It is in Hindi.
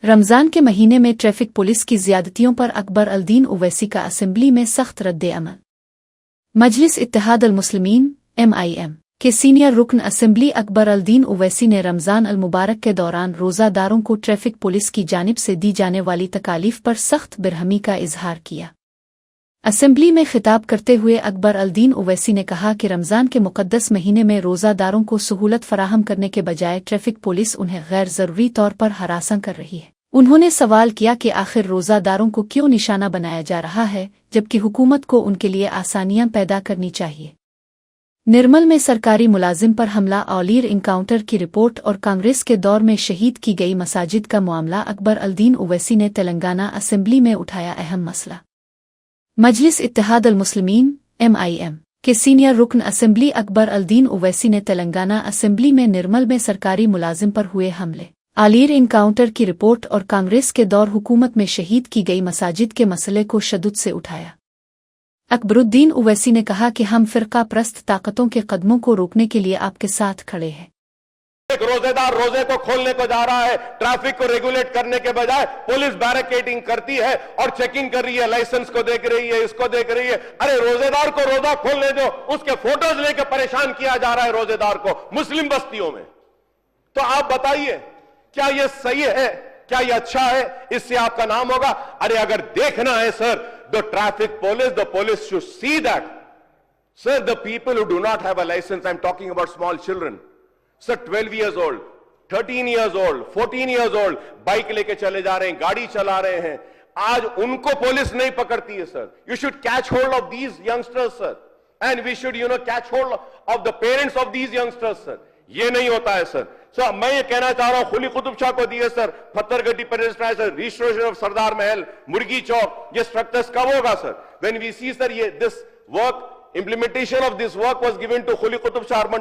रमजान के महीने में ट्रैफिक पुलिस की ज्यादतियों पर अकबर अल-दीन ओवैसी का असेंबली में सख्त रद्द-ए-अमल। मजलिस इत्तेहाद अल-मुस्लिमीन (MIM) के सीनियर रुकन असेंबली अकबर अल-दीन ओवैसी ने रमजान अल-मुबारक के दौरान रोज़ादारों को ट्रैफिक पुलिस की जानिब से दी जाने वाली तकालीफ पर सख्त बिरहमी का इजहार किया। असेंबली में खिताब करते हुए अकबर अल-दीन ओवैसी ने कहा कि रमजान के मुक़द्दस महीने में रोज़ादारों को सहूलत फराहम करने के बजाय ट्रैफिक पुलिस उन्हें गैर ज़रूरी तौर पर हरासा कर रही है। उन्होंने सवाल किया कि आखिर रोज़ादारों को क्यों निशाना बनाया जा रहा है, जबकि हुकूमत को उनके लिए आसानियां पैदा करनी चाहिए। निर्मल में सरकारी मुलाजिम पर हमला औलीर इनकाउंटर की रिपोर्ट और कांग्रेस के दौर में शहीद की गई मसाजिद का मामला। अकबर अल-दीन ओवैसी ने तेलंगाना असेंबली में उठाया अहम मसला। मजलिस इत्तेहाद अल-मुस्लिमीन (MIM) के सीनियर रुकन असेंबली अकबर अल-दीन ओवैसी ने तेलंगाना असेंबली में निर्मल में सरकारी मुलाजिम पर हुए हमले, आलीर इनकाउंटर की रिपोर्ट और कांग्रेस के दौर हुकूमत में शहीद की गई मसाजिद के मसले को शद्दत से उठाया। अकबरुद्दीन ओवैसी ने कहा कि हम फिरका प्रस्त ताकतों के कदमों को रोकने के लिए आपके साथ खड़े हैं। एक रोजेदार रोजे को खोलने को जा रहा है, ट्रैफिक को रेगुलेट करने के बजाय पुलिस बैरिकेडिंग करती है और चेकिंग कर रही है, लाइसेंस को देख रही है, इसको देख रही है। अरे रोजेदार को रोजा खोलने दो, उसके फोटोज लेके परेशान किया जा रहा है रोजेदार को मुस्लिम बस्तियों में। तो आप बताइए, क्या यह सही है? क्या यह अच्छा है? इससे आपका नाम होगा। अरे अगर देखना है sir, the traffic police, the police should see that sir the people who do not have a licence, I am talking about small children, sir 12 years old, 13 years old, 14 years old, bike लेके चले जा रहे हैं, गाड़ी चला रहे हैं, आज उनको पुलिस नहीं पकड़ती है sir. You should catch hold of these youngsters sir, and we should catch hold of the parents of these youngsters sir. ये नहीं होता है सर। सर मैं ये कहना चाह रहा हूं, खुली कुतुब शाह को दिए सर, पत्थरगट्टी पेरिस्ट्राइज, रिस्टोरेशन ऑफ सरदार महल, मुर्गी चौक, ये स्ट्रक्चर्स कब होगा sir? When we see sir, ये this work, implementation of this work was given to Khuli Qutub Shah Urban